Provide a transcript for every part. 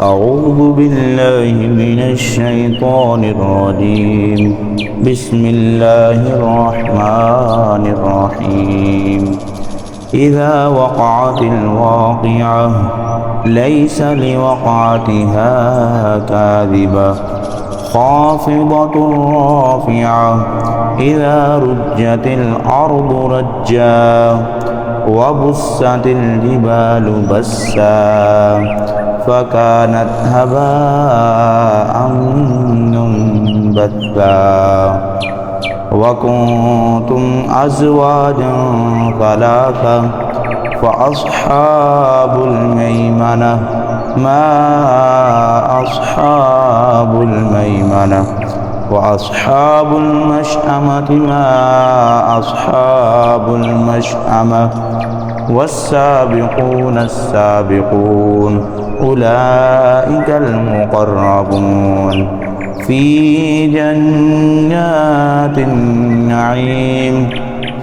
أعوذ بالله من الشيطان الرجيم. بسم الله الرحمن الرحيم. إذا وقعت الواقعة ليس لوقعتها كاذبة خافضة رافعة إذا رجت الأرض رجا وبست الجبال بسا فكانت هباء منبثا وكنتم أزواجا ثلاثة فأصحاب الميمنة ما أصحاب الميمنة وأصحاب المشأمة ما أصحاب المشأمة والسابقون السابقون أولئك المقربون في جنات النعيم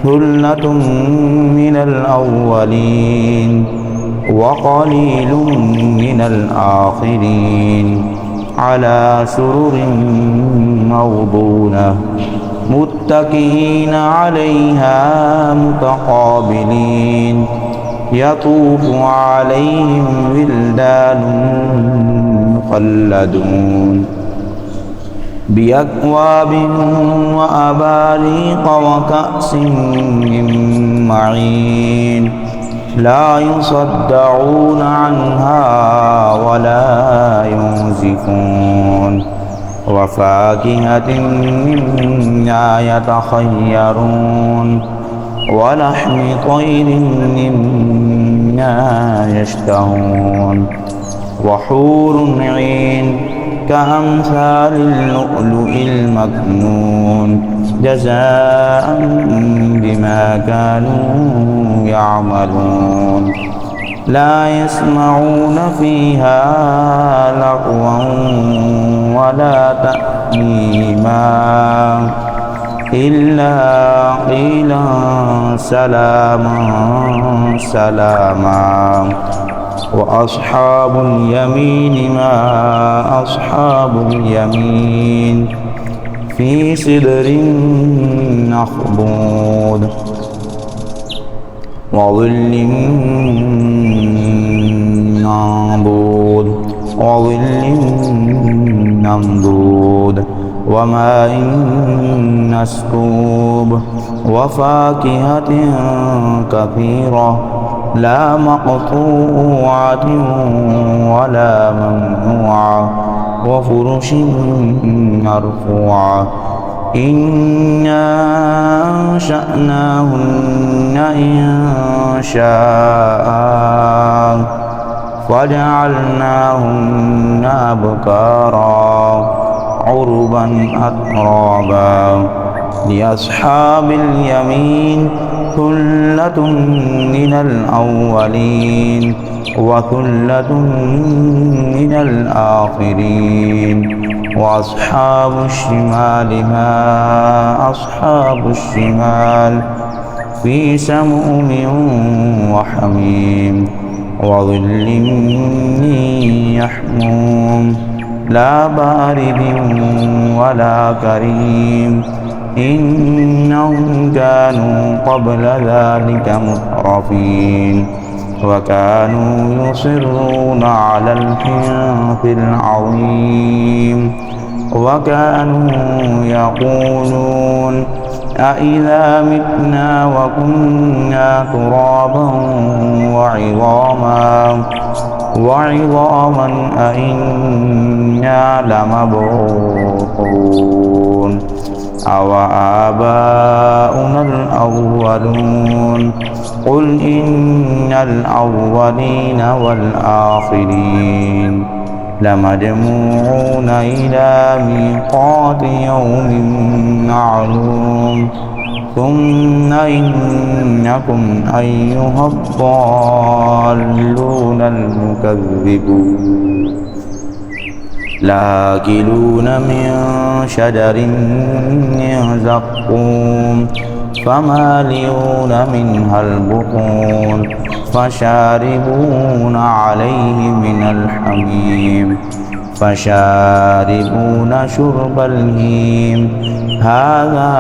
ثلة من الأولين وقليل من الآخرين على سرر موضونة متكئين عليها متقابلين يطوف عليهم ولدان مخلدون بأكواب وأباريق وكأس من معين لا يصدعون عنها ولا ينزفون وفاكهة مما يتخيرون ولحم طير مما يشتهون وحور عين كأمثال اللؤلؤ المكنون جزاء بما كانوا يعملون لا يسمعون فيها لغوا ولا تأثيما إلا قيلا سلاما سلاما وأصحاب اليمين ما أصحاب اليمين في سدر مخضود وظل ممدود وماء مسكوب وفاكهة كثيرة لا مقطوعة ولا ممنوعة وفرش مرفوعة إنا أنشأناهن إنشاء فجعلناهن أبكارا عربا أترابا لأصحاب اليمين ثلة من الأولين وثلة من الآخرين وأصحاب الشمال ما أصحاب الشمال في سموم وحميم وظل من يحموم لا بارد ولا كريم إنهم كانوا قبل ذلك مترفين وكانوا يصرون على الحنث العظيم وكانوا يقولون أإذا متنا وكنا ترابا وعظاما أإنا لمبعوثون أو آباؤنا الأولون قل إن الأولين والآخرين لمجموعون إلى ميقات يوم معلوم ثم إنكم أيها الضالون المكذبون لآكلون من شجر من زقوم فمالئون منها البطون فشاربون عليه من الحميم فشاربون شرب الهيم هذا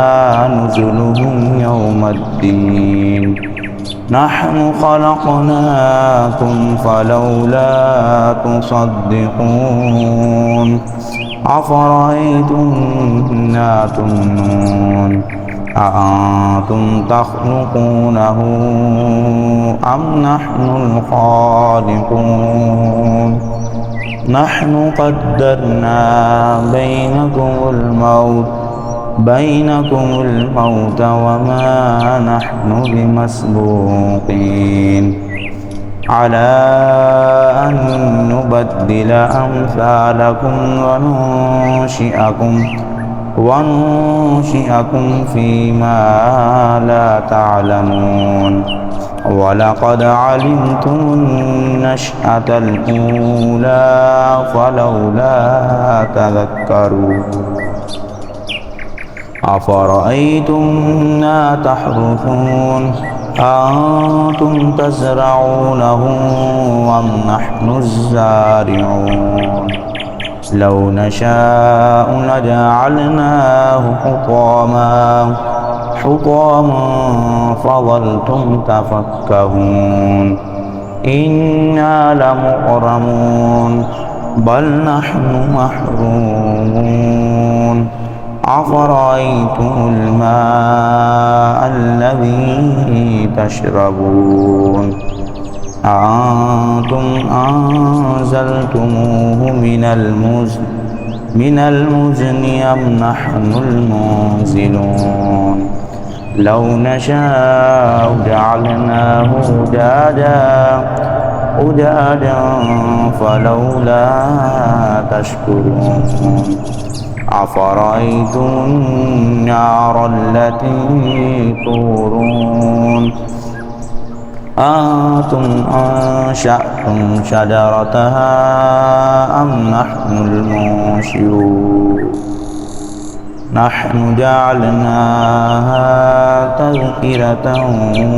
نزلهم يوم الدين نحن خلقناكم فلولا تصدقون أفرأيتم ما تمنون أأنتم تخلقونه أم نحن الخالقون نحن قدرنا بينكم الموت وما نحن بمسبوقين على أن نبدل أمثالكم وننشئكم فيما لا تعلمون ولقد علمتم النشأة الأولى فلولا تذكرون أفرأيتم ما تحرثون أنتم تزرعونه أم نحن الزارعون لو نشاء لجعلناه حطاما فظلتم تفكهون إنا لمغرمون بل نحن محرومون أفرأيتم الماء الذي تشربون أأنتم أنزلتموه من المزن أم نحن المنزلون لو نشاء جعلناه أجاجا فلولا تشكرون أفرأيتم النار التي تورون أنتم أنشأتم شجرتها أم نحن المنشئون نحن جعلناها تذكرة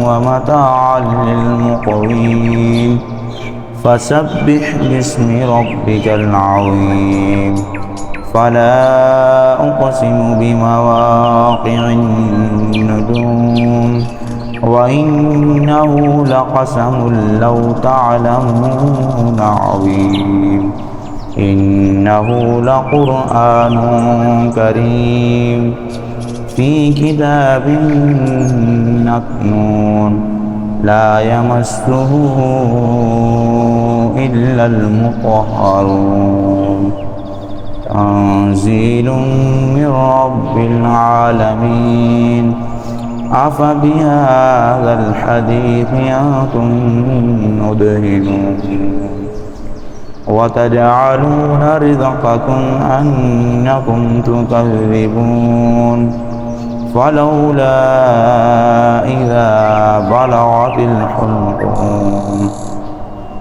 ومتاعا للمقوين فسبح باسم ربك العظيم فلا أقسم بمواقع النجوم وإنه لقسم لو تعلمون عظيم إنه لقرآن كريم في كتاب مكنون لا يمسه إلا المطهرون تنزيل من رب العالمين أفبهذا الحديث أنتم مدهنون وتجعلون رزقكم أنكم تكذبون فلولا إذا بلغت الحلقوم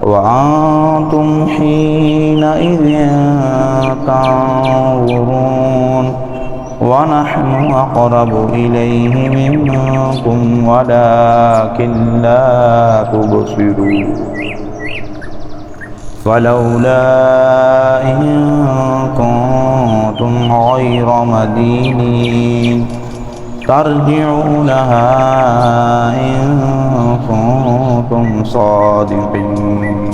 وأنتم حينئذ تنظرون ونحن أقرب إليه منكم ولكن لا تبصرون فلولا إن كنتم غير مدينين ترجعونها إن كنتم صادقين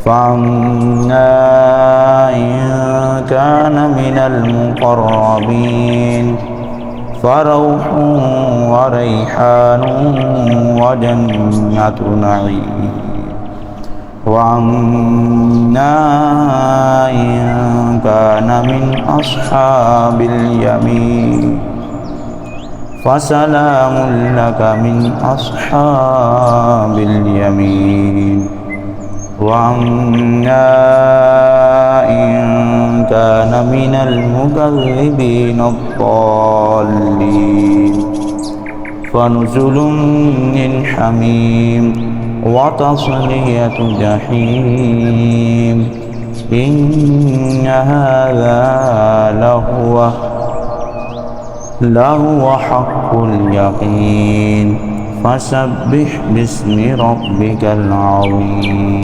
فأما إن كان من المقربين فروح وريحان وجنة نعيم وأما إن كان من أصحاب اليمين فسلام لك من أصحاب اليمين وأما إن كان من المكذبين الضالين فنزل من حميم وتصلية جحيم إن هذا لهو حق اليقين فسبح باسم ربك العظيم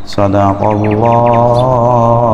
صدق الله